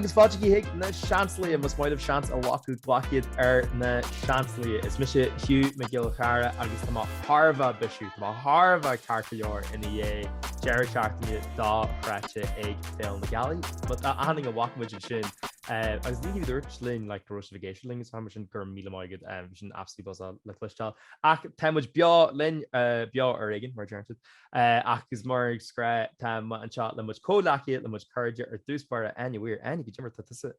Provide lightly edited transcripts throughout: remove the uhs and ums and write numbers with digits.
agus fáilte hiig na Seansálaithe mas maiid seans a bhacu glaciad na Seansálaithe. Is mis Hugh me Gaeilgeoir agus tá Tharbh bisú tá Tharbh carta leor ina dhé deir seachtainí dá chraite ag Féile na Gealaí. But ahanning a bhacuid sin agus ní dúirt linn le roisigéisi ling is sin gur míle maigad sin absolútely buzz le cluisteáil. Ach táid beo linn beo ar Eagan mar deartid ach is mar scrá tá an chat le muid cólaciad le muid chuide ar dúspáir Áine Áine go dimar tusa.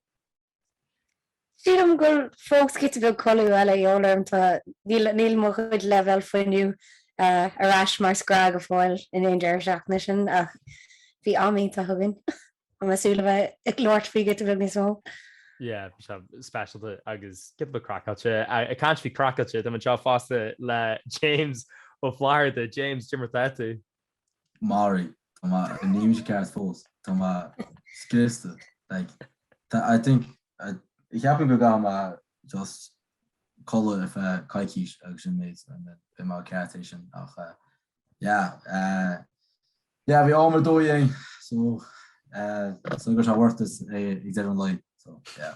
Sílam gur fós get bh choú eile eolarm tá níl mo chuid level foiinniu arás mar scrá go fáil in éon deir seachna sin ach bhí amí a thugann. Masúla bheith ag leor figure to bheith níos Yeah, special agus get bh crackáilte. I can't bhí crackáilte am an seo fásta le James ó Fláirte James Jimmer Thart. Mari, tá níim sé ceart fós. Tá skiste. Like I think ich habe go ga just color if kaikish action mates and then my cartation ach yeah we all me doing so gosh worth this exactly like so yeah.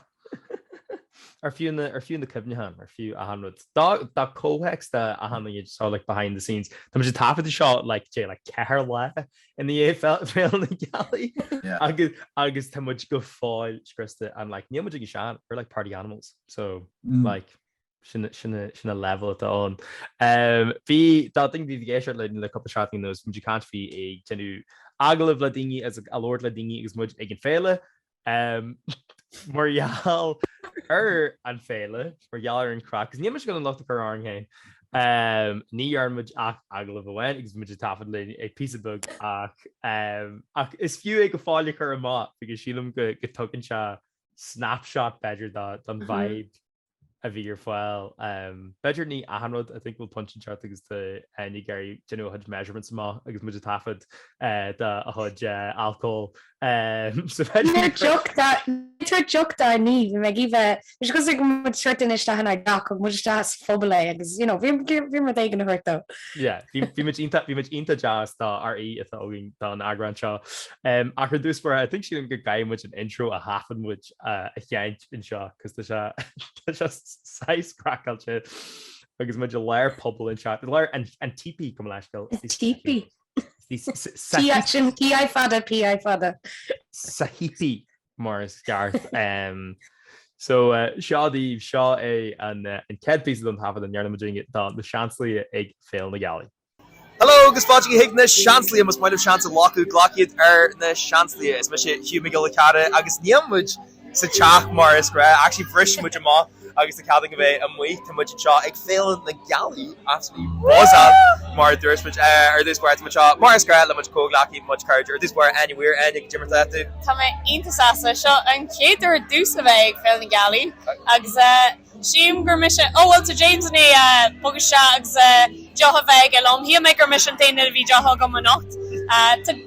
Ar fiú na cibnehan ar fiú a hanrod. Dá cóhex a hanna saw like behind the scenes. Tá sé tafa shot like ceir le in the Féile na Gealaí. Agus tá muid go fáil scrista and like níl muid go sean or like party animals. So like sinna level at on. Bhí dá thing bhí géisiir le couple shotting those muid can't bhí ag tenú agalah le daoine as a lord le daoine agus muid ag an Féile. Marall an Féile marall an craic, ní much go an locht ar an hain. Ní armid ach aglah bhhain agus muid tafad le ag písabug ach is fiú ag go fáile chu má agus sílam go tugann se snapshot better don vibe a bhí ar fáil. Better ní ahanrod I think we'll punch and chart agus the ní gary had measurements má agus muid tafad a hud alcohol. So jochtá ní me give is go go certain is hanna da mu fobal agus vi mar igen hurtá. Yeah, vi much inta jazz tá RE if agin tá an Eagrán seo. A chu dúspar I think she go gaim much an intro a hafan which a cheint in seo cos tá just size crackáilte agus muid leir Puball in chat leir an TP cum leiscail. TP. P.I. fada. Sahipi Morris Garth. So Shadi Shaw and Ted pieces don't have it and you're doing it down the Seansálaithe ag Féile na Gealaí. Hello, agus fáilte hiig na Seansálaithe mas maiid seans a lochu glaciad na Seansálaithe is mis Hugh McGillicada agus níammuid sa teach Morris gra actually brish muid má agus the cabin away and wait to much shot ag Féile na Gealaí absolutely was at mar dúirt much or this where much Morris gra le much cólaí much courage or this where anywhere and Jimmer Thart. Tá me intasasa seo an céidir dúsa bheith ag Féile na Gealaí agus Siim gur mise well to James and bogus se agus joha bheith alom hi me gur mission tain a bhí joha go manacht.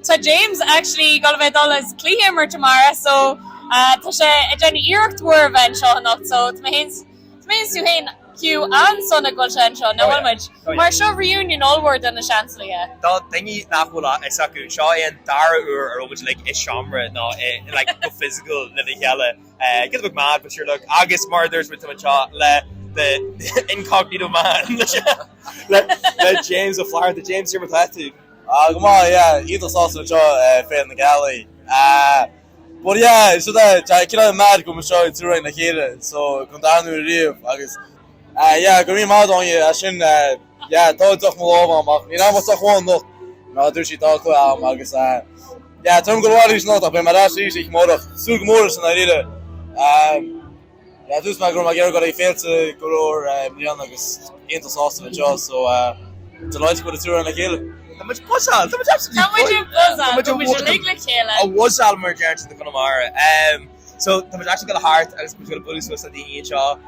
To James actually got a bheith dollars clear tomorrow so tá sé Jenny iirecht war bheith seo nacht so means tú hain Hugh an sonna go seo no much mar seo reunion allward an na Seansálaithe. Tá daoine nachhfuil is acu seo an dara uair ar muid like is seomra ná like go physical na Féile. Get a bit mad but you're like agus murders with him le the incognito man le James of Florida James Jimmer Thart. Come on, yeah, either sauce and Féile na Gealaí. But yeah, so that kila mad go show it right na here so come down to the reef agus yeah go me mad on you ashin yeah tó toch mo over you know what's gewoon nog nou dus je talk agus yeah tom go wat is not op maar daar zie ik morgen zoek morgen na rede ja dus maar go Gaeilgeoir got a Fáilte go Jan agus into sauce and job so to like go to tour na here. How much was that? How much absolutely I was all more to the Connemara. So that was actually got a heart. I was going to bully so the show.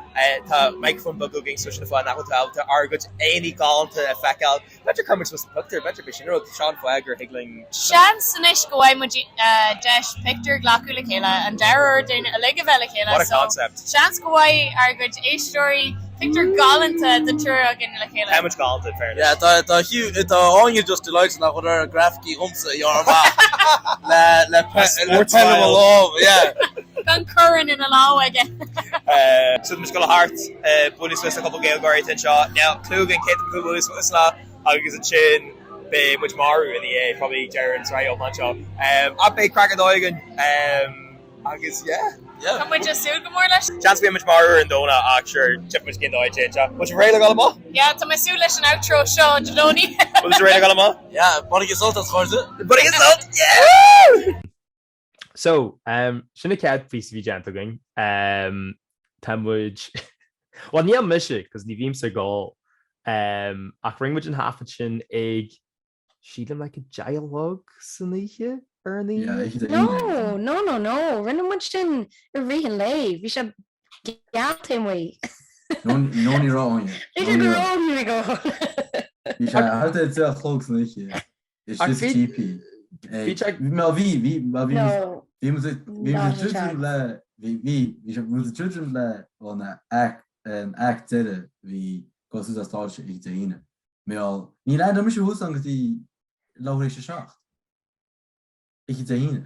The microphone bug going social the fun that hotel to argue any call to effect out. Better come was the picture. Better be sure Sean Flag or higgling. Chance nish go away with Dash picture Glacula Kayla and Darrow doing a leg of Kayla. What a concept. Chance go away argued a story. Victor Gallant the tour again like how much Gallant fairness. Yeah, the Hugh the on you just delights na other graphic humsa your ma. Le yeah. gan curran in a lá again. So mis go hart bully Swiss a couple Gaeilgeoir tin shot. Now Hugh and Kate the bully Swiss agus a chin be much maru in the probably Jared's right on that shot. Up be crack dóigh agus Come with just súil go mór leis? chance be much maru and dona actually chip much kin dóigh tin shot. What's your rail galama? Yeah, tá mai súil leis an outro seo Jaloni. What's your rail galama? Yeah, but I get salt as far But it's out. Yeah. So sinna cead fi bhí genta going támuid well ní an miise cos ní bhím sa gá ach ringmuid an hafa sin ag siadam le a dialog san ihe ar an No. Rinne mu sin a rihan lei. Bhí se gealta mé. No ní rá Idir go rá go. Bhí sé harta te chlog san ihe. It's just TP. Vi mu le an act deide hí go atá ag déine. Mé ní le mis hús an gotí láéis se seach. Ik déine.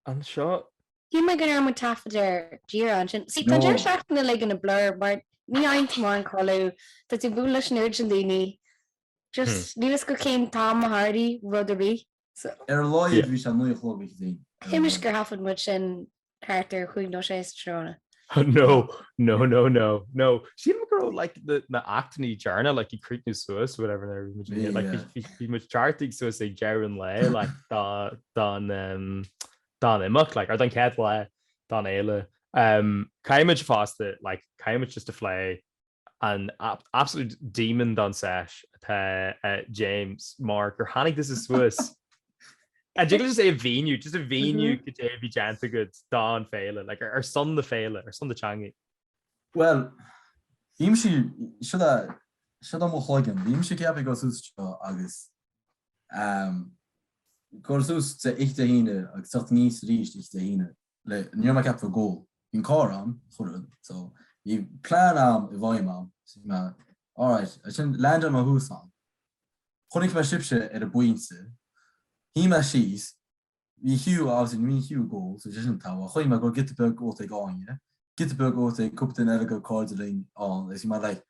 an seo Hí me gan ar mu tafaidir Gearan sin. Sí tá deir seachna le an na blur, mar ní aint mar an choú, tá tú bú leis nuir an daoine. Just nílas go céim tám Hardy rud a bhí. Láiad bhí se nuchlog ag déine. Hiimiis gur hafad mu sin charter chuig nó sé trona. no sí go like na actní jarna like you create new Swiss whatever there like he much charting so say Jaron le like don imach like or don cat le don eile caiimiid fásta like caiimiid just a flay an absolute demon don sesh James Mark or Hannig this is Swiss. And you can just say a venue could be genta good Don Féile like our son the Féile or son the Changi. Well, hím si should mo chlogan. Hím si ceap go sus agus. Go sus te ich déine ag sat níos ríist ich déine. Le ní ma cap for goal. In car am chorud. So you plan am I bhaim am. So all right, I should land on my hús am. Chonig ma shipse a buinse. He ma she's we Hugh obviously me Hugh goals so just tawa chuig ma go get the book go take on yeah get the book go take cup the ergo carding on is my like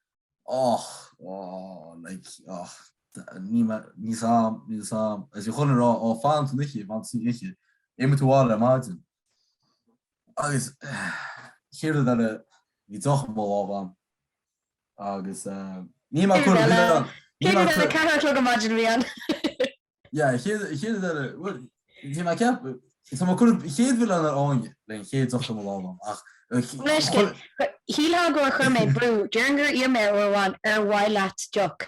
ní sam as you chun ra á fan to nichi van si ich im to wall imagine agus here that we doch mal aan agus ní ma kun imagine me on. Yeah, here that what my cap so could héad vil an áine le héad of am ach hí le go chu mé brú Dearangur í mé óháin ar bhhaile joc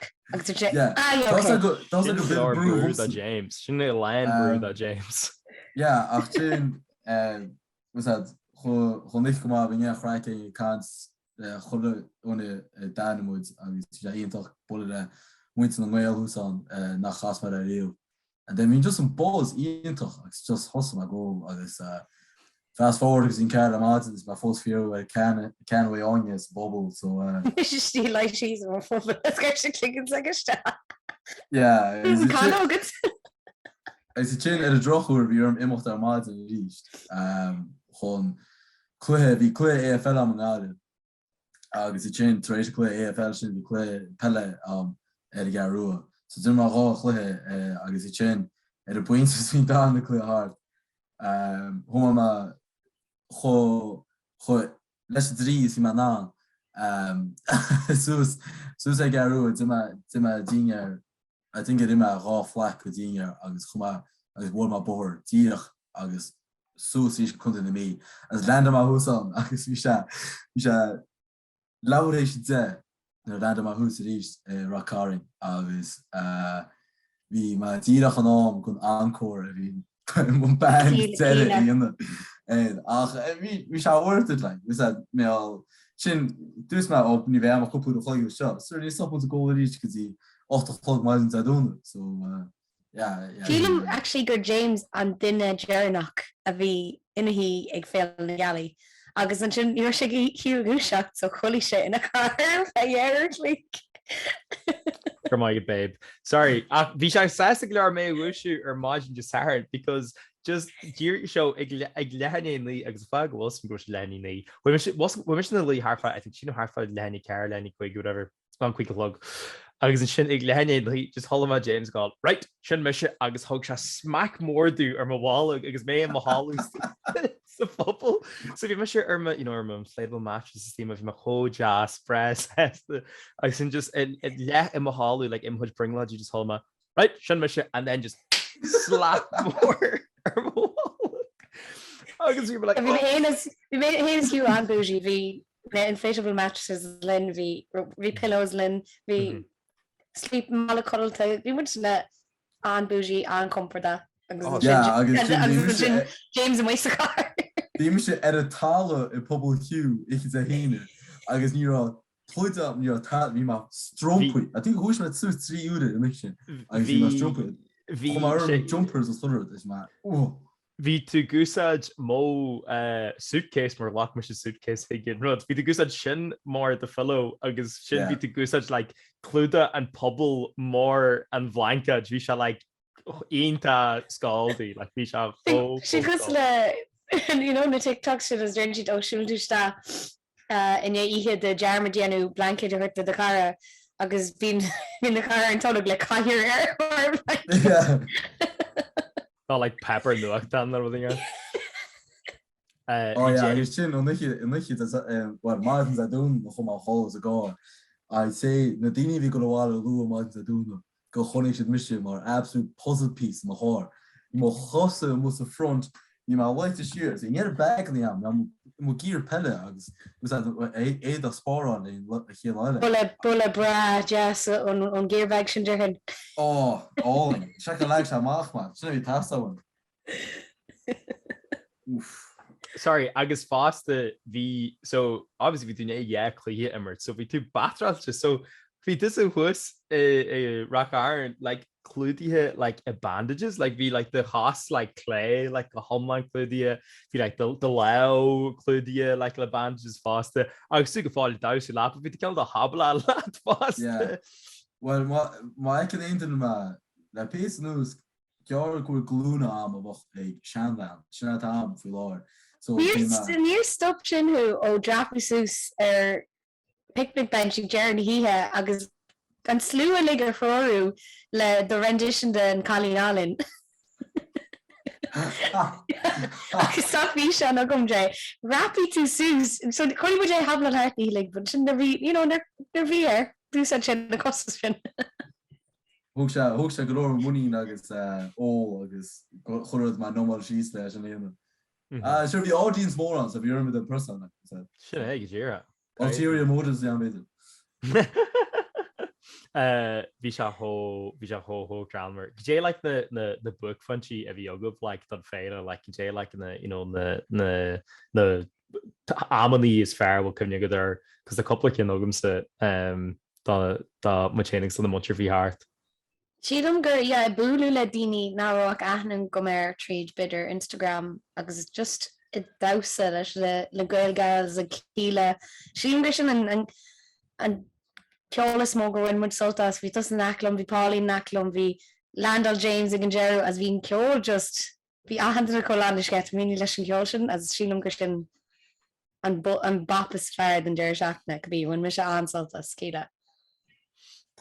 brew James sinna land brew James ach sin was dat chu nicht go bin chraike kans cholle one Dynamwood agus íontach bolle muinte an méilhús an nach chas mar a réú. And then we just some balls it's just hustle my goal agus fast forward because in Canada Martins my first fear where can way on yes bubble so still like cheese or let's get clicking like a star. Yeah, it's a chain at a draw where we are imacht our Martin reached gewoon clue vi clue AFL am ngade agus a chain trace clue AFL sin vi clue pelle Gaeilgeoir. So do mar rá chluthe agus I sin a buint hí dá na clú hard. Homa ma cho leis drí sí ma ná sus Gaeilgeoir dima díine I think it ima rá flak go díine agus chuma agus bhil ma bór díach agus sus is kunta na mí as land ma húsán agus bhí se lauréis de na random ma hús ríist rakáring agus vi ma díach an am gon ancor vi mun band ach vi se worth like we said me al sin dus ma op ni ma kopu chlo shop so ni stop to go reach cuz 8 plug miles a done so yeah Film actually good James an dinne Jernach a vi inahi ag féil na Gealaí. Agus an sin you're shaky Hugh shocked so holy shit in a car like Come on, babe. Sorry, vi sé sa leor mé wusu ar margin just hard because just dír seo ag lehannaí agus fá go bhil go lehannaí. Bhuiimi sin lí Harfa, I think sin Harfa lehannaí ceir lehannaí chuig whatever. An chuig log. Agus an sin ag lehannaí just thola James gáil. Right, sin meise agus thug se smack mórdú ar bháil agus mé an háú sa fphobal. So bhí me sé arma inflatable mattress system of my whole jazz press. I sin just le in my háú like imhuid bringla you just hold my right sin me and then just slap more. Agus you like we made his Hugh and bougie the inflatable mattresses lin the pillows lin the sleep molecule we went to let an bougie and comfort that James and waste car. Bhí se ar a tála I Puball Hugh is a héine agus ní pluid up ní tá bhí má strompuid. I think húis me sú 3 úra I sin agus bhí má strompuid. Bhí mar jumpers an slur is má. Bhí tú gúsáid mó suitcase mar lách me suitcase gin rud. Bhí tú gúsáid sin mór de fellow agus sin bhí tú gúsáid like clúda an Puball mór an bhlancad bhí se like ionta scaldaí like bhí se si gus le na TikTok shit is drin siad ó siúltústa in ihe de jarmadianú blanket a chuirta de cara agus bhín na cara an tolag le caiir air not like pepper nuach dan or anything. sin on what Martins are doing from our halls ago. I say Nadini vi go Lu Martins are doing go chonig mission or absolute puzzle piece in the heart. You mo hosse must the front you ma like to shears and get back in the arm mo gear pelle agus was that a spar on in Bulle bra jazz on gear bag sin derhen. Oh, all check the legs amach man. Sin pass that one. Sorry, agus fásta bhí so obviously bhí duine clí immert so bhí tú bathras so bhí dis a hús rock iron like clúdithe like bandages like bhí like the hoss like clay like the homeland clúdia bhí like the leo clúdia like le bandages fásta agus tú go fáil da sú lá bhí ceil a habla lá fásta. Well má can eintan ma le pés nús cear go glúna am a bh ag seanlan sinna am fi láir. So níor stop sin who ó drapu sús picnic bench Jerry hithe agus an slú a ligar forú le the rendition den Calín Allen. Agus stopí se na gomdre rapi tú sús so chuí bud é habla hartí le bud sin nar bhí dús an sin na costas fin. Hug se golóir muí agus ó agus chorad má normal síos leis an léana. Sure the audience morons if you're with the person. Shit, hey, Gajira. Ulterior motives, yeah, amazing. Bhí se ho drama. Jay like the book funchy of yoga like that Féile like Jay like in the Amani is fair will come you there because the couple of kinogums the mechanics of the much of heart. Sídum gur búlú le daoine náróach aithnan go méir tríd bidder Instagram agus just I dása leis le Gaeilgeoir a cíle. Sílim gur sin an ceolalas mó go bhain mud soltas bhí tus an nachlumm bhí Pauline nachlumm bhí Landal James ag an Jerry as bhín ceol just bhí ahananta go landis get mí leis an ceol sin as sílim gur sin an bapas fear den Jerry seachna go bhí bhain me se ansoltas cíle.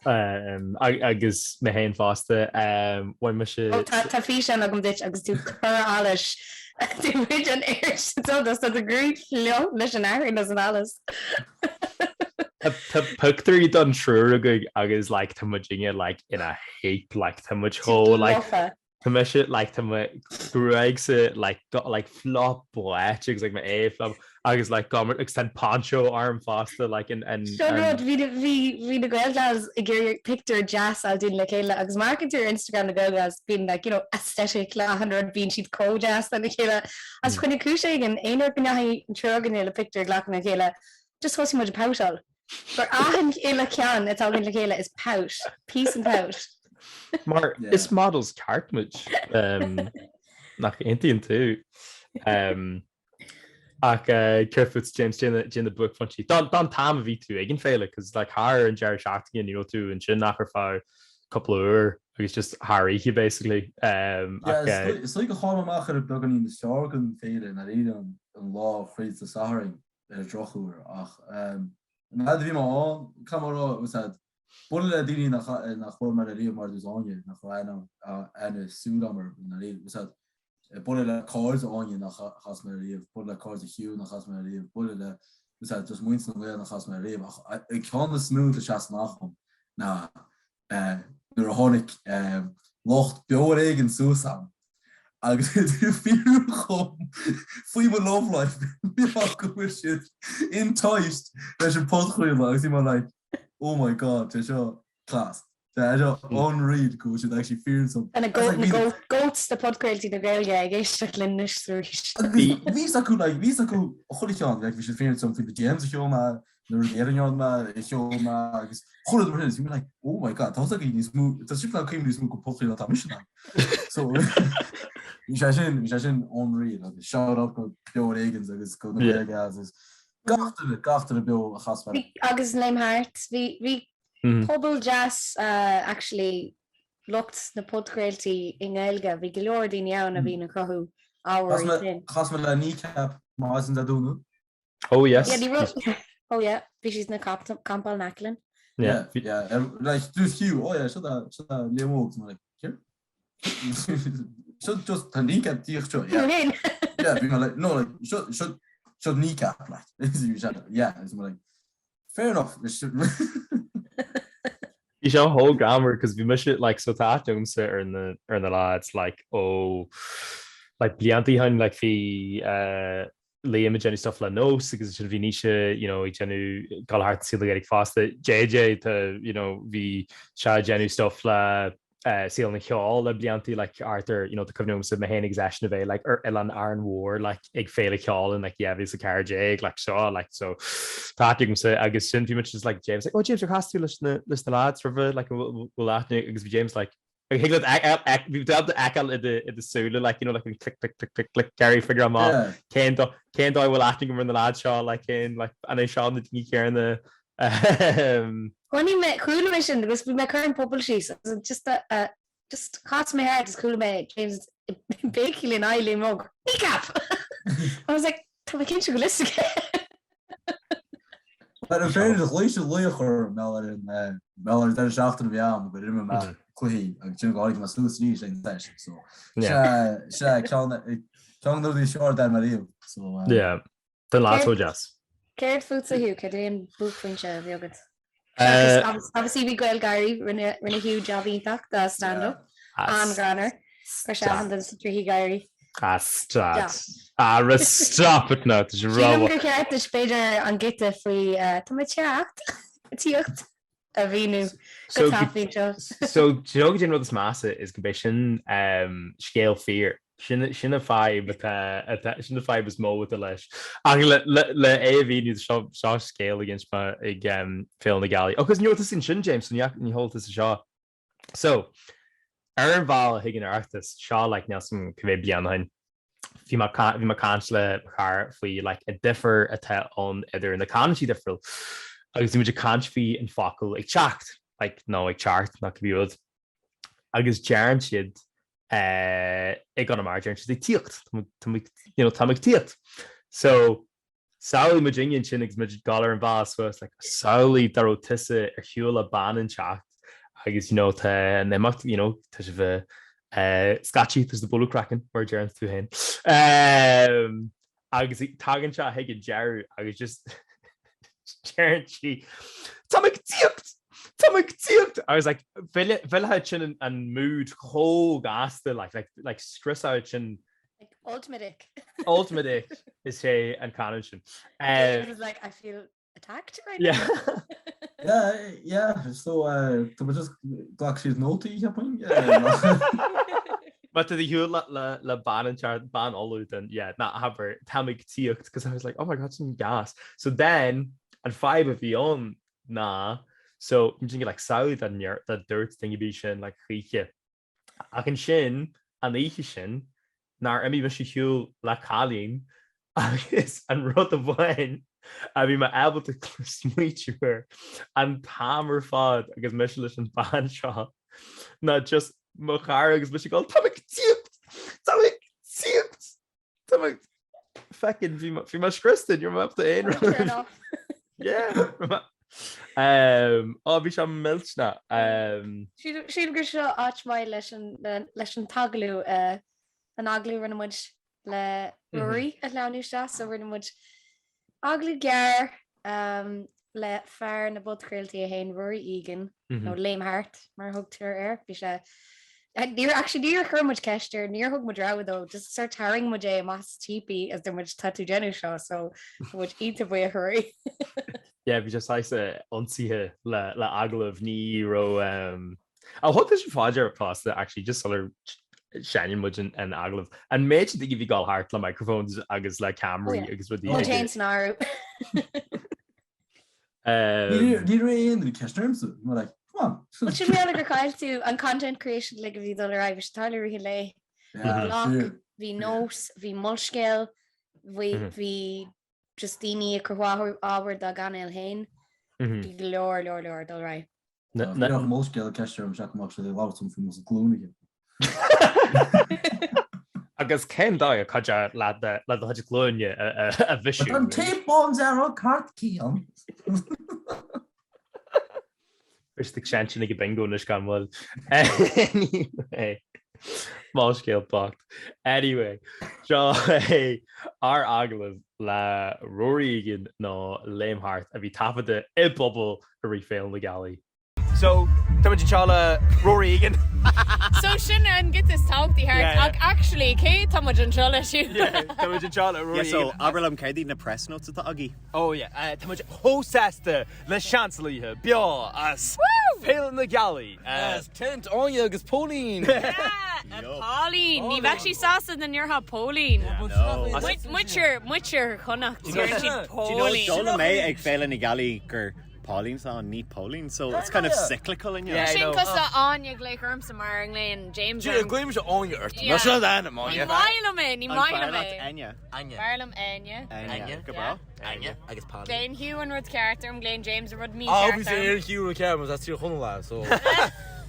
Agus me hain fásta bhain me se tá fi an agam dit agus tú chur alles tú rid an air so a great leo leis an air as an alles. Tá pictar í don trúr agus like tá muine like ina hate like tá much ho like tá me se like tá Greg se like got like flop blech like my flop agus like gomer extend poncho arm fásta like and vi de Gaeilgeoir I gur picture jazz I'll do like agus market your Instagram the Gaeilgeoir being like aesthetic la 100 being she'd co jazz and Kayla as when kushig and einer bin trogan picture glack na Kayla just hosting much poutal but ahan ila can it's all in Kayla is pout peace and pout. Maar is models cartmuch nach Indian too Kerfoot's James in the book funchy don tam ví tú egin Féile cause like haar and Jerry Shachtainí tú and sin nach fá couple of agus just Harry basically Is like go háach ar began í na seágan féile na réad an lá fréid sa saharing drochúir ach na bhí má camrá was bol le daoine nach chóir mar a riomh mar dus áine nach chuine súlamar na réad was bol le cáirs áine nach chas mar a riomh bol le cáirs a Hugh nach chas mar a riomh bol le was just muinte na bhfuil nach chas mar a riomh ach ag ceann na smúth a seas nachm na nuair a tháinig locht beor éigen súsam agus fiú chum faoi mar love life go siad enticed leis an phodchraoladh agus mar like oh my god te seo class unread go siad actually feared some and a goats the phodchraoladh na Gaeilgeoir géisteach linnis ví acu cholicán like vi should fear something the James a show Eagrán agus choid mar is like oh my god tá ní smú tá si céim ní smú go poí na mission so hí sin onread agus shout out go Beor Egan agus go gas gaftar a be a chas agus Léim Thart hí Puball Jazz actually locht na phodchraoladh in Gaeilge hí go leor daoine ann a bhí na crothú áhar chas me le kneecap má a dúna oh yes oh yeah she's na campbell Nacklin yeah like dus Hugh oh yeah should Léim like here should just a kneecap díocht yeah being like no like should kneecap like yeah it's like fair enough you show whole grammar because we miss it like so tátum sit ar na lads like oh like blianttí hain like fi Léim Jenny stuff le nos agus sin bhí níise i genú galhart síla ag fásta JJ to bhí se genú stuff le síl na cheáil le blianttí like Arthur the cumnum sa ma hénig exation bheith like an Iron War like ag féile cheáil and like bhí sa carjag like seo like so tátum sa agus sin bhí much like James like oh James you're castú leis na lads river like bhfuil aithne agus bhí James like we've done the echo in the súil like like click Gary figure out Ken I will acting in the lad shaw like in like and I saw the care in the when he met cool mission because we met current Puball sheets just caught my head is cool mate James Bakely and I Léim mug kneecap I was like we can't go listen but in fairness the least leor Miller that is after the arm but remember chuig ag tún gáigh mas slús rí sé teis so ceanú dí seir dar mar riomh so den látó jazz. Céir fút a Hugh céiríon búfainte bheagad. Obviously bhí Gaeilgeoir rinne Hugh jobíach dá stand-up an granar go se an den sa trí gaiirí. Stop it now to roll. Gur ceart is beidir an gite faoi tá teacht tíocht a bhíú so Jogin rud is massa is go sin scale fear sinna five sinna five is mó with the leis le é bhíú seo scale against ag Féile na Gealaí agus nu sin James ní hol is seo so ar an bhil hiag an artas seo le Nelson cumvé beanhain bhí mar cansle char faoi like a differ atá an idir in na canatí difriúil agus mu canfi an focail ag teacht like no ag chart na bhíod agus dearan siad ag an mar dearan siad ag tíocht táig tíocht so saoí mu dingin sin ag mu galar an bhás was like saoí daró tuise ar hiúil a ban an teacht agus tá nemach tá si bheith scatí tus de bolú crackan mar dearan tú hain agus tagan se ag an dearú agus just She Tommy tíocht I was like Féile sin an mood cho gasta like stress out sin ultimate is sé an canon sin like I feel attacked right now yeah so just gach siad nótaí but the Hugh le ban and chart ban all then not have her Tommy tíocht because I was like oh my god some gas so then and five of the on na so you get like south and near that dirt thingy be sin like chuig I can sin an sin nar imi mis Hugh le chalín agus an rud a bhain a bhí me able to smuitiúir an tamar fad agus mis leis an ban seo Na just mo char agus mu go tá fecin bhí mar scristin you're up to aon bhí se millna siad gur seo áitmáid leis an taglú an aglú rinne muid le Ruairí a leanúiste so rinne muid aglú gear le fear na phodchraoladh a hain Ruairí Egan nó Léim Thart mar thugtar bhí se Níor chumid ceistir níor thug mud ráhdó just start taring mu é más típi as der muid tatu genú seo so muid ite bu a chuirí. Yeah, bhí just saise onsíthe le aglah ní ro a thug is fáidir apásta actually just solar Shannon muid an aglah an méid d bhí gáil hart le microphones agus le camera agus rudí snáú. Ní ré aon ceistirmsa mar si mé gur cáil tú an content creation le go bhí dul ra bhís talí le BLOC hí nós hí mulscéil hí just daoine chuháthú ábhar a gan éil hain hí leor dul ra. móscéil ceistirm seach se látum fú mas glúnaige. agus cén dá a chuide le chuide glóine a bhisisiú. An tapeáns ar cartcí an. Iste sean ag bingonis gan bhfuil má scéal pacht. Anyway, seo ar aglah le Ruairí Egan nó Léim Thart a bhí tafada I bubble a rí féil na Gealaí. So, tá seála Ruairí Egan. So sin an get is táchttaí Thart actually cé tá an seála siú. Tá seála Ruairí so aberlam céidí na press notes atá agé. Oh yeah, tá hósáasta Na Seansálaithe beo as Féile na Gealaí tent Áine agus Pólín. Pauline, ní bheith sí sásta na níortha Pauline. Muir chunacht Pauline. Dóla mé ag Féile na Gealaí gur Pauline's on neat Pauline, so it's kind of cyclical in you. Yeah, sin cos Áine gléicm sa mar an léin James. Dú gluim se Áine ort. Na se anam Áine. Ní maile mé. Áine. Barlam Áine. Áine. Go bra. Áine agus Pauline. Gléin Hugh an rud character am gléin James a rud mí character. Obviously Hugh and Cameron, that's your chunla, so.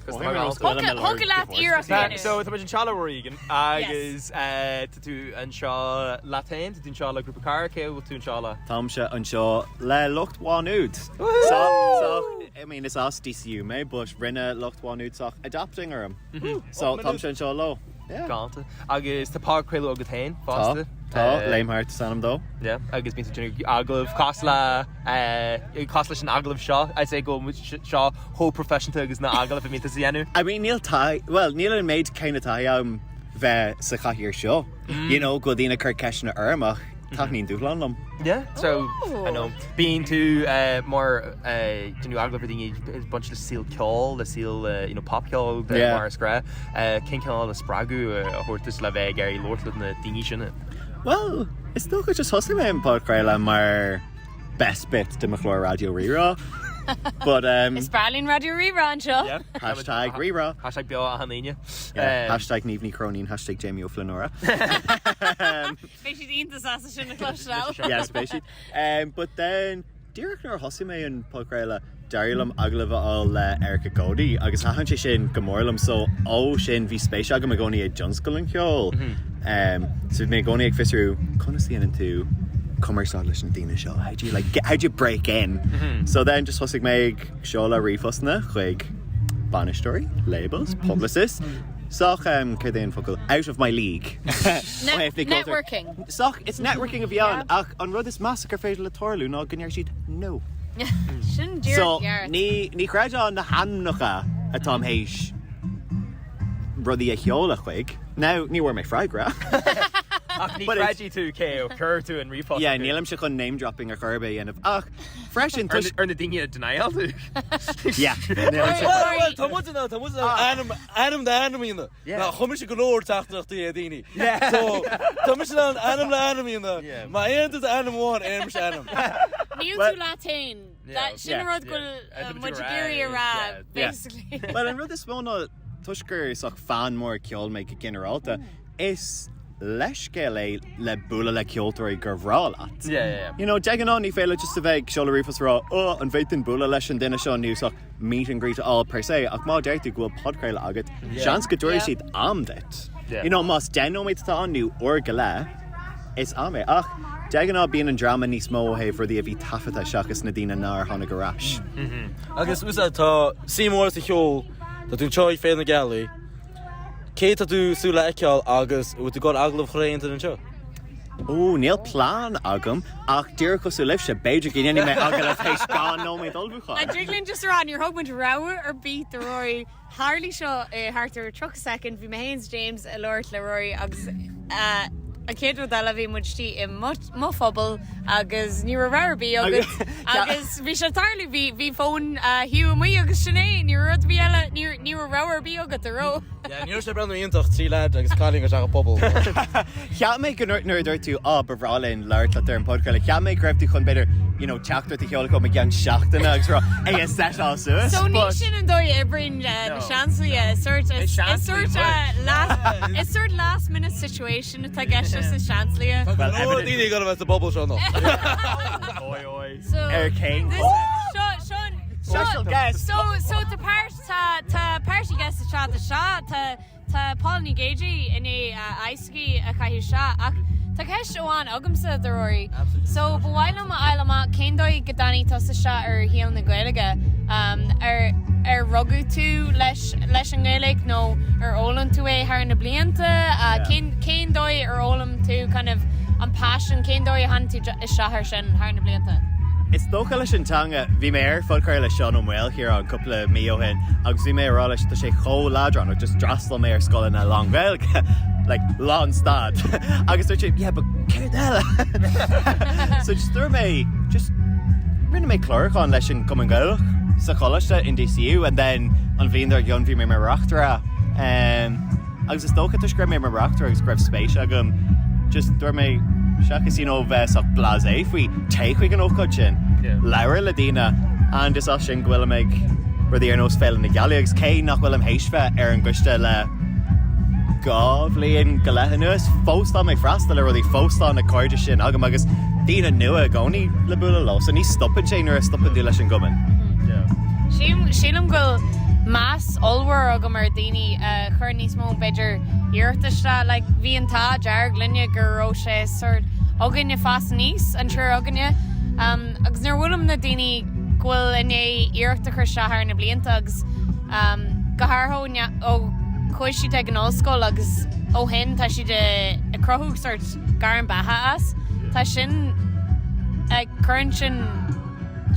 Hoca leat íra So tá seála Ruairí Egan agus tú an seo latain tú seo le grúpa car cé bhfuil tú seála. Tám se an seo le lucht bháinúd. So I mean it's us DCU me but rinne lucht bháinúd soch adapting arm. So tám se an seo lo. Gánta agus tá phodchraoladh agus tain fásta. Tá Léim Thart sanam dó. Yeah, agus bíon tú aglah cosla cosla an aglah seo I say go seo whole professional agus na aglah a mínta dhéanú. I mean níl an méid céine tá bheith sa chaithíir seo. You know go dtína chu ceisna armach tá níon dúlan lom. Yeah, so I know being to more new aglah everything a bunch of seal ceol, the seal pop ceol mar scra king ceol the spragu hortus le bheith Gary Lord na daoine sin. Well, it's still just hustling me in phodchraoladh mar best bit de McClure Radio Rira. But It's Berlin Radio Rira an seo. Yeah. Hashtag Rira. Hashtag Beo a Áine. Hashtag Nívní Cronin. Hashtag Jamie O'Flynora. Spéisi dínta sa sin na clostal. Yeah, spéisi. But then Dhearg nor hustling me in phodchraoladh Dairlam aglah all Erica Cody agus hahan sé sin gomorlam so sin bhí spéisi agam a gcónaí Johnscoil an ceol. So mé gcónaí ag fisú conasíon into commercial leis an daoine seo. How'd you break in? So then just husig me ag seola rifosna chuig banisteoirí, labels, publicists. Soch cédaon focail out of my league. Networking. Soch it's networking a bhíán ach an rud is massacre féidir le torlú ná gnéir siad no. Sin So Dhearg ní creidá na hannacha a Tom héis rudí a cheola chuig. Now ní bhfuair mé freigra. Ach ní creidí tú cé ó cur tú an ripost. Yeah, nílam se chun name dropping a churbe and ach fresh in tush ar na daoine denial tú. Yeah. Well, tá anam de anamína. Na chumis se golóir tachtachtaí a daoine. So tá mis an anam le anamína. Ma aonanta anam bháin éim se anam. Níl tú latain. Sin rud go muidegéirí ra basically. Well an rud is móna tuisgur soch fan mór ceol me generalta is leis Gealaí le bula le ceoltóirí gur bhrálaat. Yeah. You know, degan on ní féile just a bheith seola rifas rá, an bhétain bula leis an duine seo níosach meet and greet all per se, ach má deirtú go bhfuil phodchraoladh agat, seans go dúir siad am dit. You know, más denóid tá anniu or go le, is am ach degan á bíon an drama níos mó hé for the a bhí tafata seachas na dtíine ná tháinig go rais. Agus úsa tá símór sa cheol tá tún teoigh féin na Gealaí. Cé tá tú súla eiceáil agus bhfuil tú gáil aglah chraonnta an seo? Níl plán agam ach dúir go sú libh se beidir gine me aglah fééis gá nóid olbúcha. A Jiglin just around your hugman rower or beat the Rory Harley show Harter truck second vi Mahains James a Lord le Rory agus a kid with that vi muchtí in mo fubble agus ní rarby agus vi se tarly vi phone Hugh me agus Sinead ní rud vi ní rower bí agad a ro. Ja, níor sé brenn íontach trí leid agus cáling go seach a pobl. Cheap mé go nuir tú bhrálinn leir le ar an podcast. Cheap mé greibh tú chun beidir, you know, teachtar tí cheola go me gan seachtainna agus rá é set á suas. So ní sin an dói ibrin na Seansálaithe it's sort last minute situation tá geiste sa Seansálaithe. Well, daoine go bheith a bobbal seo nó. Oi. So Céin. Sean Special guest. So the party guest is shot the shot to Paul Nigagi in a ice-ski a caiú shot ach tá ceist óháin agamsa the Rory. So bhhailm ailama céndóid godaní tá sa shot ar híal na Gaeilge ar rugu tú leis an Gaeilge nó ar ólam tú é thar na blianta céndóid ar ólam tú kind of an passion céndóid han tú is shahar sin thar na blianta. Is tócha leis an tanga bhí mé ar fodchraoladh le Sean O'Mwell here an coupla mío hen agus bhí mé rá leis tá sé cho ládran ag just drastal mé ar scoil na long Gaeilge like long stad agus dúirt sé but céir eile so just dúir mé just rinne mé clárachán leis an Cumann Gaeilge sa choiste in DCU and then an bhíon ar gionn bhí mé mar reachtra agus is tócha tá screib mé mar reachtra agus greibh spéis agam just dúir mé seachas bheith ach blasé faoi taigh an ócáid sin leabhar le daoine an is sin gohfuil méid rudí ar nós Féile na Gealaí agus cé nach bhfuil am héisbheith ar an gcuiste le gábhlíonn go leithe nuas fóstán méid freastal le rudí fóstán na cóide sin agam agus daoine nua a gcónaí le bula lá so ní stoppan sé nuair a stoppan dú leis an gcumann. Sílam go más olhar agam mar daoine chur níos mó beidir iirtaiste like bhí an tá dearg linne gur ró sé sort aganne fas níos an trúr aganne agus nuair bhfuilm na daoine ghfuil inné iirta chu seathar na blianta agus gothárthó ó chuid si ag an óscoil agus ó hen tá si de a crothúg sort gar an batha as tá sin chuann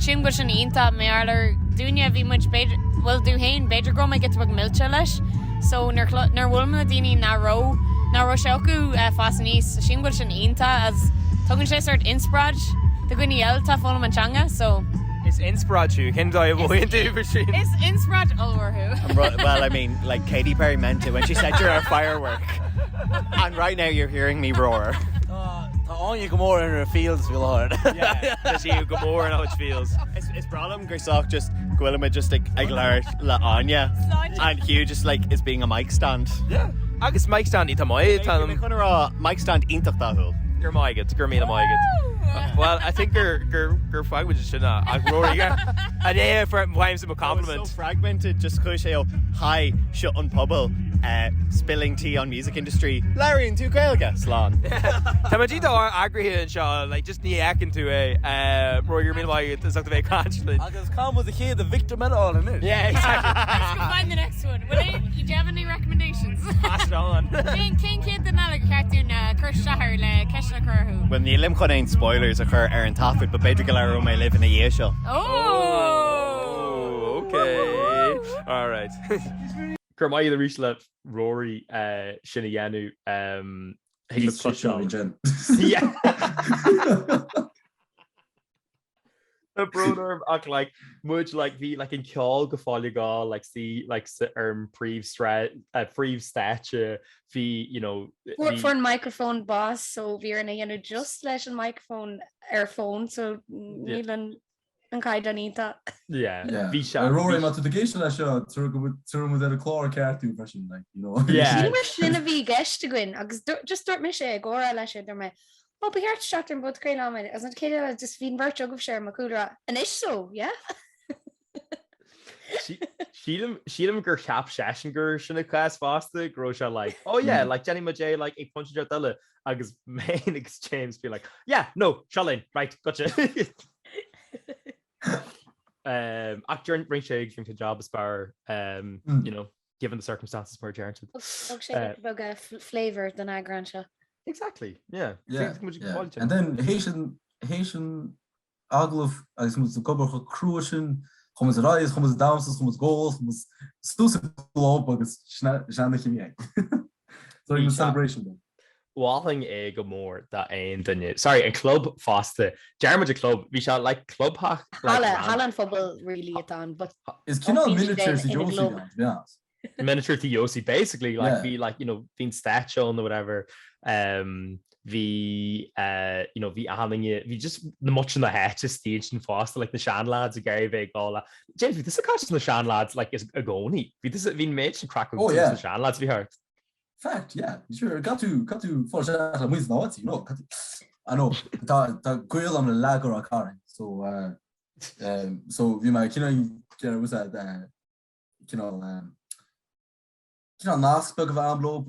sin go sin ionta mé arlar dúine bhí muid beidir bhfuil dú hain beidir go me get bag millte leis so nar bhfuil na daoine ná ró se acu fas níos sin go sin ionta as tugann sé sort inspráid do gine eilta fólam antanga so Is inspiraú cin dó bhhaon tú sin. Is inspráid olharthú. Well, I mean, like Katy Perry meant it when she said you're a firework. And right now you're hearing me roar. Tá áine go mór in ar fields bhil hard. Yeah, sí go mór an how it feels. Is bralam gursoch just gwilime just like leir le Áine and Hugh just like is being a mic stand. Yeah. Agus mic stand ítá maigad Chun rá mic stand intach dahul. gur maigad gur mína maigad. Well, I think gur fagmuid sinna ag Rory a é for bhaim some compliment. So fragmented just chuis sé hi shut on Puball spilling tea on music industry. Larry and tú Gaeilge slán. Tá ma dtí agrithe an seo like just ní eacin tú Rory gur mína maigad is achta bheith constantly. Agus cá mu a chéad the victor medal in it. Yeah, exactly. Let's go find the next one. Do you have any recommendations? Pass it on. Cén céad den nála cartún chuir seathar le ceisna churthú. Well, ní lim chun spoilers a chur ar an tafud, but beidir go leir ó mé live in a dhé seo. Oh, okay. All right. Gur mai a rís le Rory sinna dhéanú Yeah. a broder ach like much like bhí like in ceol go fáile gá like see like príomh stature bhí you know for an microphone boss so bhí na dhéanú just leis an microphone ar phone so nílan an caiid aníta. bhí se Rory má tú géisi lei seo tu mu a chlár ceartú freisin Sí mar sinna bhí geiste goin agus just dúirt me sé ggóra lei sé me ó beart seach an bud céile as an céile just bhín bhirt agah sé mar cúra an is so, Sílam gur cheap sesin gur sinna class fásta gro se like Jenny Majay like ag punch eile agus main exchange be like no Charlene right gotcha actor bring sé from job aspire given the circumstances for Jared flavor than Eagrán se exactly and then Haitian aglah agus mu go go cruúsin Chums rais, chums dances, chums goals, chums stúsa glob agus seanna chimé. So in celebration. Walling é go mór that aon dunne. Sorry, an club fásta. Jarmuid a club, bhí se like club hack. Hallan football really on, but it's kinda miniature to Josie, to be honest. Miniature to Josie, basically like be like being statue or whatever. Bhí bhí ahanange bhí just na much in the het is stage and fásta like na sean lads a Gary big gála. James bhí this a catch na sean lads like is a gcónaí. Bhí this bhín méid and crack na sean lads bhí hurt. Fact, sure. Got to for a muid náhatí, I know tá gcuil am le legar a carin. So bhí mai cinna was that nás bug bh anlob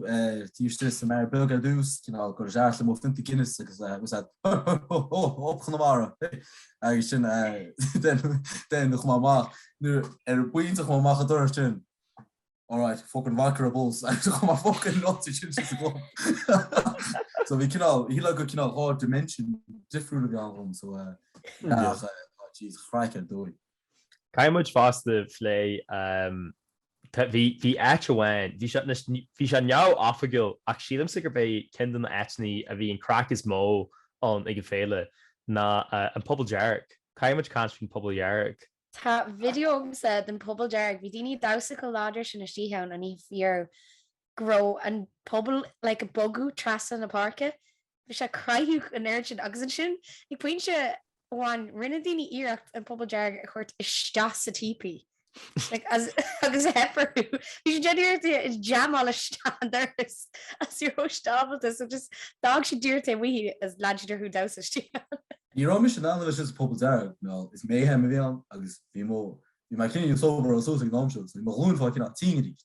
tíiste mar bug a dús gur dearla mó finta Guinness agus was opchanmara agus sin den noch má nu buintach má macha dúir sin. Alright, fucking vulnerables. I'm fucking not to choose to go. So we can all go hard dimension different of the album. So jeez, craic dóigh. Cai much faster flay hí ethain hí se neamh áfagil ach sílam sigur bé cindan etní a bhí an craic is mó an ag Féile na an Puball Dhearg. Cai much cans fin Puball Dhearg. Tá video said in Puball Dhearg bhí daoine dása go láidir sin na stítheann a ní fear grow an pobl like a bogu trasa na parke. Bhí se craiú an air sin agus an sin ag puinte bháin rinne daoine iirecht an Puball Dhearg a chuirt isteach sa tipi. Like agus heparú. Bhí sé deirte is jamal a standards as your hostábalta so just dag sé dúirte bhí as láidir chu dása stítheann. Ní ra mis an is Puball Dhearg is méhem a bhíán agus bhí mai cinine sober a sósa námseo, so má lún fá cinna tíí.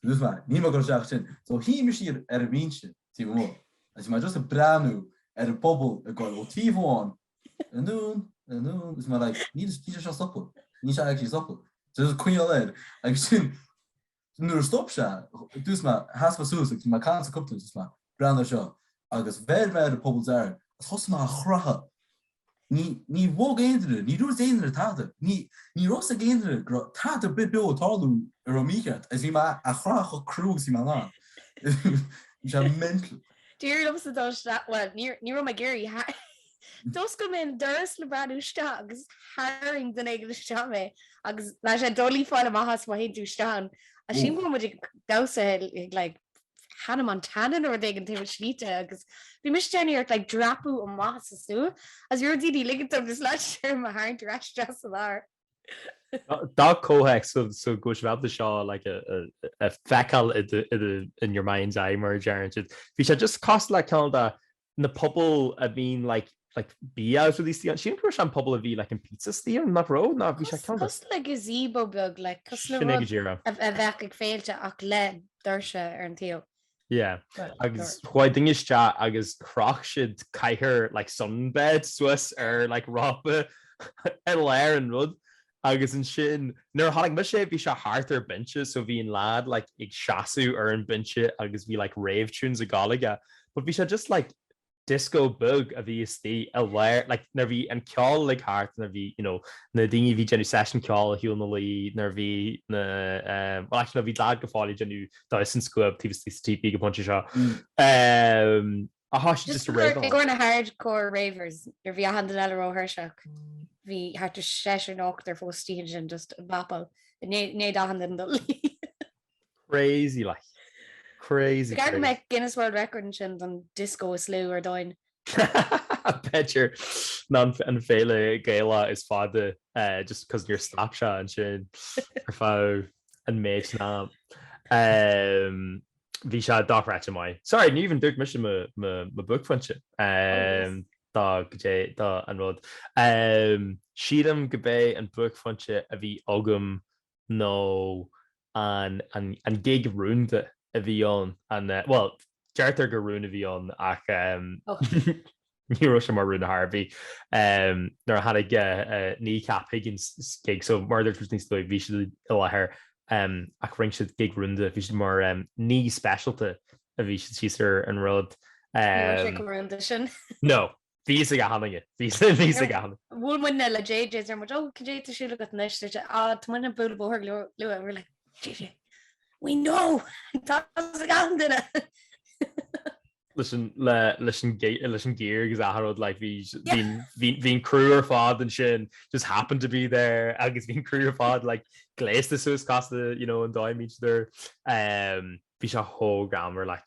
Dus maar ní go seach sin. So hí me siar a víse tí mó. As mai just a breanú a Puball a go ó tíháin an nún is mar ní se stoppel. Ní se actually stoppel. So cuiine leid agus sin nuair stop se dus ma has súsa má can sa cupú ma breanú seo agus bhéir me a Puball Dhearg thos má chracha. Ní bhóg éidir, ní dúir éidir táta. Ní ros a géidir táta bit be táú ar míart, as bhí a chraach a crú sí ná. Se mental. Díir lom sa well, ní rom a géirí Dos go minn duras le braúiste agus haing den ag leiste mé agus leis sé dolí fáil amachchas má héú stan. A sin go mu dasa like Hannah Montana or they can take slíte agus bhí mis déanaart like drapú an maithe sú as you're didi linketr just leis sé a haint rasta sa lá. Dá cóheic so go bhab the seo like a fecal in your mind's eye mar Jared. Bhí sé just cost le ceann na Puball a bhín like bí out of these sin pu an Puball a bhí like an pizza stíar na ro ná bhí sé ceann. Cos le gazebo bug like cos le a bheith ag féilte ach le dúirse ar an tío. Yeah, agus chuid dingeiste agus croch siad caiithir like sunbed Swiss ar like rápa ar léir an rud agus an sin nuair hálag mu sé bhí se háart ar binse so bhí an lad like ag seaú ar an binse agus bhí like rave tunes a gálaige, but bhí se just like disco bug a bhí istí a léir like nar bhí an ceáil le háart nar bhí na daoine bhí genú session ceáil hiúil na lí nar bhí na well bhí dad go fáil genú dá san scuab tíí go ponte seo a há just go na hardcore ravers ar bhí a hand an eile óthseach bhí hart sé nach ar fóstíon sin just bapal né da hand an lí crazy like crazy me Guinness World Record sin an disco is slú ar doin Peir ná an féile Gaeilgeoir is fáda just cos níor Snapchat an sin ar fá an méid ná. Bhí se dáreite mai. Sorry, ní even dúirt mis ma bookfunse dá an rud. Siadam go bé an bookfunse a bhí agam nó an gig runúnta a bhíán an deartar go runúna bhíán ach ní sem mar runúna Harbhí nar had ní cap Higgins gig so mar ní sto bhí si lethir ach ring si gig runúnta bhí si mar ní specialta a bhí si tíar an rud sin. No. Bhí a gahanana ví gahan. Bhfuil mu le JJ ar mar cé siúla go neiste muine bú bóthir lu ri le JJ. We know tá a gahan duine. Leis an gear agus aharrod like hín crew ar fád an sin just happened to be there agus hín crew ar fád like gléiste suas costa an dáimid there bhí se hó grammar like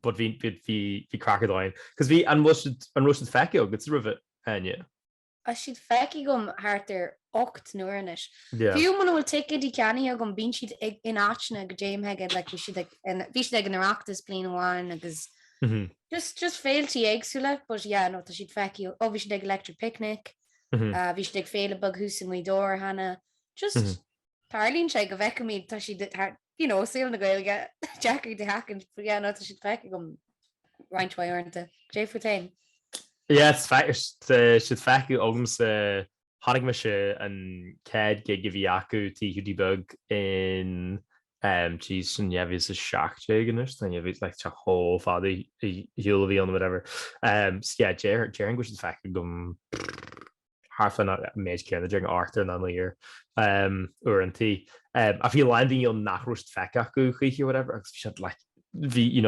but hí cracadáin cos bhí an rusid feici agus rih aine. A siad feici gom háartar 8 nuairnis. Yeah. Fiú man bhfuil tiid í ceannaí a gom bín siad in áitna go déimheigad le bhí siad ag an reachtas blian amháin agus just féiltí éagsúla, but yeah, no, tá siad feici bhí siad ag electric picnic, bhí siad ag féile bag hús in mhuidóir hana, just tarlíonn sé go bheice míad tá siad síl na Gaeilge Jackar de hacan, but yeah, no, tá siad feici gom reininthairnta. Jé futain. Yes, siad feici agam sa hánig me se an céad gig bhí acu tí Hugh bug in tí san bhí sa seachtainí ganis na bhí le te hó fáda hiúla bhí an whatever. Déan go feici gom Harfan méid ceanna deag Arthur na líir uair an tí. A bhí landing an nachrúst feici acu chuí whatever agus si bhí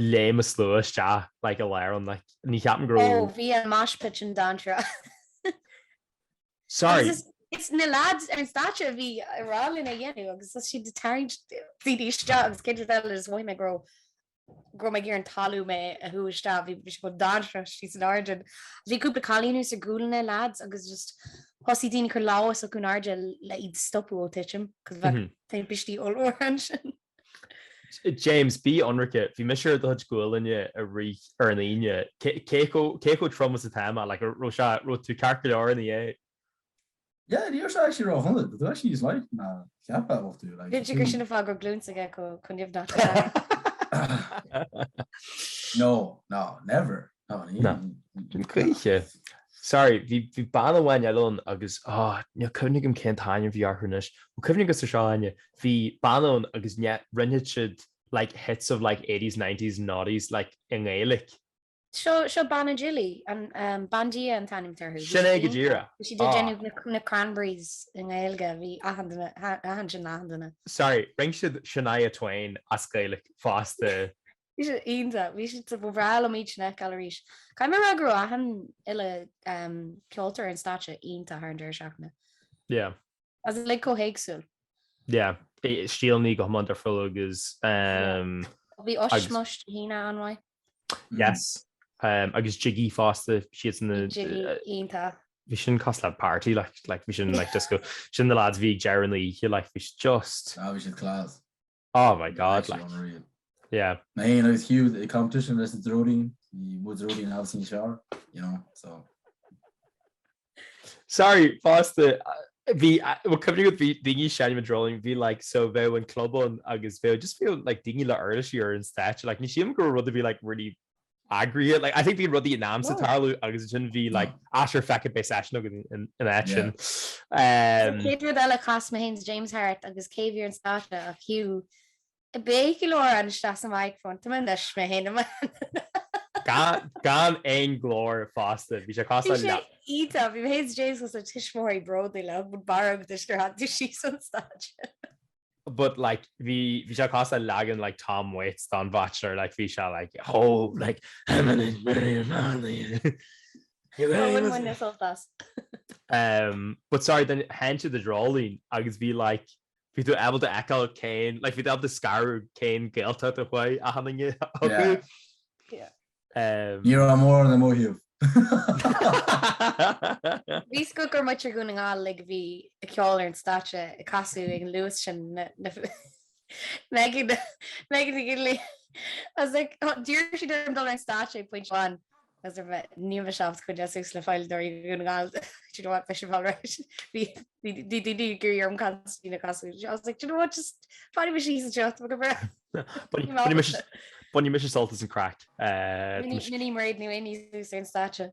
léim a slúas te le a leir an ní ceapan gro. Bhí an máis pitch an dantra. Sorry. It's na lads an stature bhí rálinn a dhéanú agus si de taird díiste agus céidir is bhfuil me gro me gur an talú me a thuiste bhí go dantra sí an argin. Bhí cúpla chalíú sa gúlanna lads agus just hosí daine chu láhas a chun arde le iad stopú ó tiitim cos bheit te bití ó an sin. James bí anrice bhí me siir do gúlanne a rí ar an aine céó tromas a téma le ro tú carcair in é. Yeah, you're actually raw 100, but actually is like cap off to like. Did you sin fá go glúnta aige go chun níomh dá? No, never. No. Críe. Sorry, bhí ban bhain eón agus chunig an cén taine bhí arthúnis, chunig go sa seáine bhí banón agus rinne siid like hits of like 80s, 90s, noughties like in Gaelic. Seo banna Gealaí an bandí an tanim tarthú. Sinna go ddíra. Si dé déanú na cranberries in Gaeilge bhí ahan sin náhanna. Sorry, ring siad Shania Twain as Gaelic fásta. Bhí sé ionta, bhí si bhráil am ína galleríis. Cai mar agur ahan ile ceoltar an státe ionta thar seachna. Yeah. As le cóhéagsúil. Yeah, stíalní go mandar full agus bhí osmost hína anhaid. Yes. Agus jiggy fásta siad ionta. Bhí sin cos le party like bhí sin like just go sin the lads bhí Gealaí like bhí just we should class. Oh my god, like yeah. Man, it was Hugh, the competition is the Rodine. He was Rodine Alcine Shower, so. Sorry, fásta bhí cumní go bhí dingy seanime drawing bhí like so bheith an clubban agus bheith just feel like dingy le earlish ar an stat like ní siam go rud a bhí like really agree like I think bhí rudí an am sa tarlú agus sin bhí like asher fecha be session in action. Céidir eile chas Haynes James Hart agus céhíar an státe a Hugh a béici leir an sta am microphone tá leis me héna gan ein glór fásta bhí sé casa Ita bhí Haynes James was a tiismóí brodaí le bud bar distar hat tú sí san státe. But like we shall cost a lagging like Tom Waits Don Bachelor like we shall like like but sorry then hand to the drawing I could be like if you're able to echo Kane like if you're able to scar Kane Gaeilgeoir away yeah Níor an mór na móhiúh. Bhís go gur muir gúna á le bhí a ceáir an státe i casú ag an luas sin Megan as like dúir si an dul an státe pointán as níomh seaft chun deús le fáil doir gúna gáil tú bhá fe bhá hí gur an casí na casú. I was like, you know what, just fáidir sí a techt go bra. Bunny mis saltas and crack. Ní marid nu ní sé státe.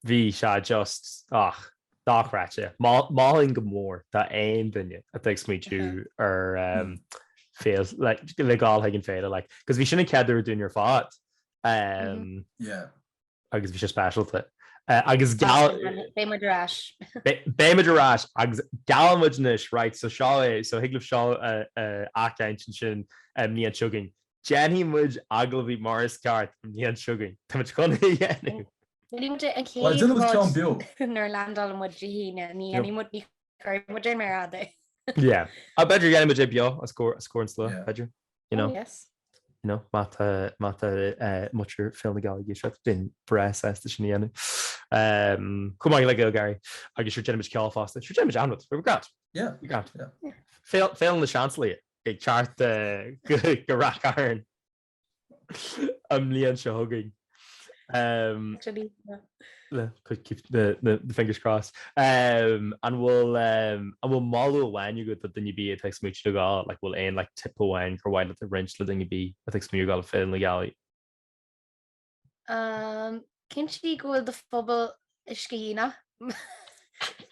Bhí se just dáchráte. Máling go mór tá aon duine a ag smuitiú ar féil le gáil ag an féile, like, cos bhí sinna ceidir dúnar fád. Agus bhí sé specialta. Agus béimearrás agus galmuidnis, right, so seo so hiaglah seo achaint sin ní an tugaing. Jenny muid agla bhí Morris Cart ní an tugaing. Tá chun dhéanú. nar landal mu híine ní aní mu ní mu dé mar a. Yeah, I better get him a JBO. I score and slow. Better, you know. Yes. You know, mata mucher film Gaeilgeoir din press as the shinianu. Come on, like Gaeilgeoir. I guess you're generous call fast. You're generous anwyd. We got. Yeah. We got. Yeah. Fail in the Seachtainí. Ag chart go rack iron. Lian se hugging. Could keep the fingers crossed. And we'll model when you go to the be it takes me to go like we'll aim like tip wine for while at the wrench letting you be it takes me you got a film Gaeilgeoir. Can she go the Puball Dhearg?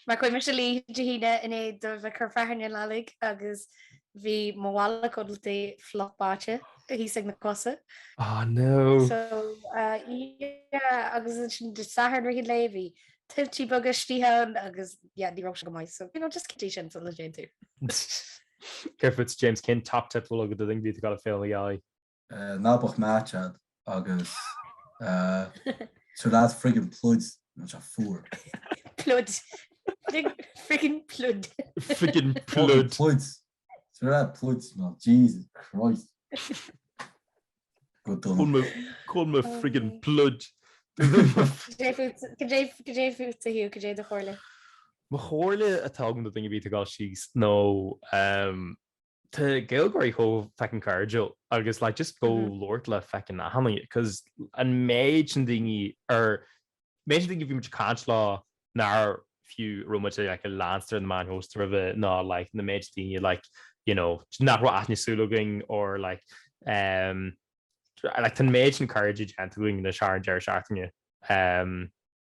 Ma coi Michelle Jahina in a the Carfahan Lalig agus vi Mawala Kodlte flock bache. He sang the cosa. Oh no. So yeah, agus the Sahar Ricky Levy. Tilchi Bugashtihan agus yeah, the Rosh Gamai. So you know, just condition to legend too. Careful, it's James Kin top tip will look at the thing got a fail Gaeilgeoir. Nabach matchad agus so that's friggin' plugs much a four. Plud. Freaking plud. Freaking plud. Plugs. So that plugs, man. Jesus Christ. Good done. Call me friggin' plud. Could food to Hugh, could the Chorle? Ma chorle a tágan do thing a bhí a gáil síos nó tá Gaeilgeoir cho fecin cardio agus like just go Lord le fecin a haming because an méid sin dingy méid dingy bhí much canslá nar few rumate like a lancer and man host of it no like the méid dingy like you know not what athni suluging or like tan méid sin cardio gentle the Sharon Jerry Shartanya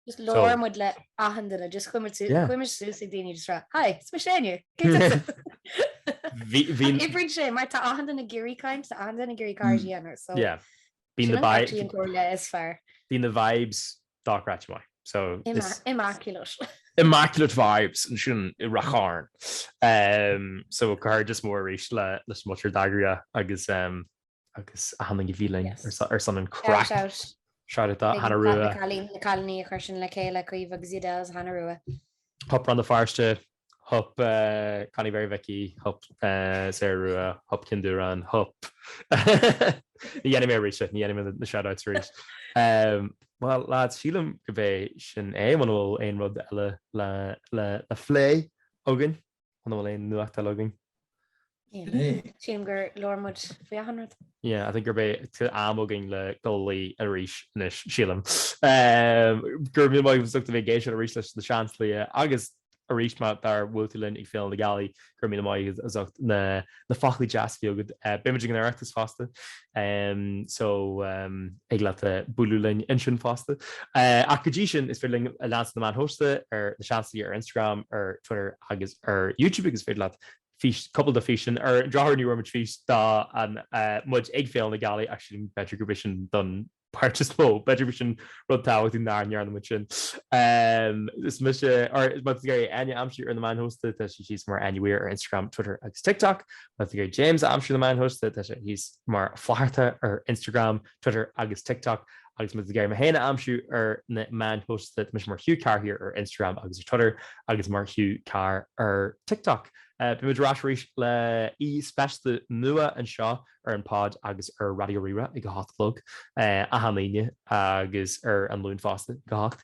just leor mud le ahandana just chuimir Susie Dini just ra hi it's Michelle Ibrid sé mar tá ahandana géirí kaint tá ahandana géirí cardianar so yeah being the vibe is fair being the vibes dark ratch mai so immaculate vibes and shouldn't racharn so car just more reach le much dagria agus ahandana feeling or something crack shout at that Hannah Rua Calni question le Kayla Cuiva Xidels Hannah Rua hop on the first hop Connie very Vicky hop Sarah Rua hop Kinduran hop the enemy reach the enemy the shout outs reach well lads Sheila Gave sin one ein rod le flay Ogan on the lane nuach logging Teamgur Lormud 500 yeah I think you're to amoging le Gaeilgeoir a reach nish Sheila Gurmi mai was looked to engage a reach the Seachtainí agus a reach mat there Wiltulin ag film the Gaeilgeoir Gurmi mai is na fachli jazz feel good bimaging an artist faster so ag let the bululin inshun faster acquisition is feeling a lance the man hosted or the Seachtainí or Instagram or Twitter agus or YouTube is feeling couple of fish or draw new room fish da and much egg fail in the Gaeilgeoir actually better vision done purchase flow better vision run tower in there and yarn which this mission or but the Áine I'm sure the man hosted that she's more anywhere or Instagram Twitter and TikTok but the James I'm sure the man hosted that he's more Fáilte or Instagram Twitter agus TikTok agus mu ggéir héna amsú ar na man post mis mar Hugh car here ar Instagram agus ar Twitter agus mar Hugh car ar TikTok. Bimidráéis le speiste nua an seo ar an pod agus ar radio rira I go hátlog a Líine agus ar an lún fásta go hácht.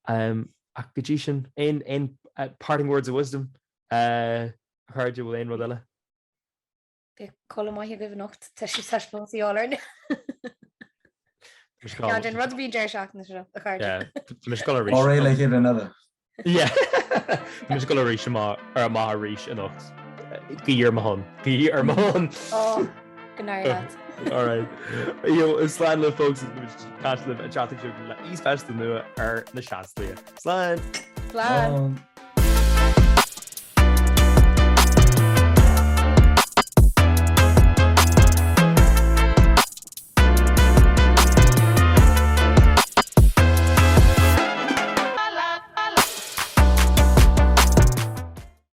A go sin ein parting words of wisdom chuir you bhfuil ein rud eile. Chola maithe go bhnacht te si seisplóí álairne. Den rud bhí deir seach na seo a chuir. Ré le chéad another. Mis go éis ar a má ríis an nacht. Gíar mahon. Gí ar mahon. Gnáir. Alright. Is sláán le folks catlibh a chatting le íspéiste nua ar na Seachtainí. Sláán. Sláán.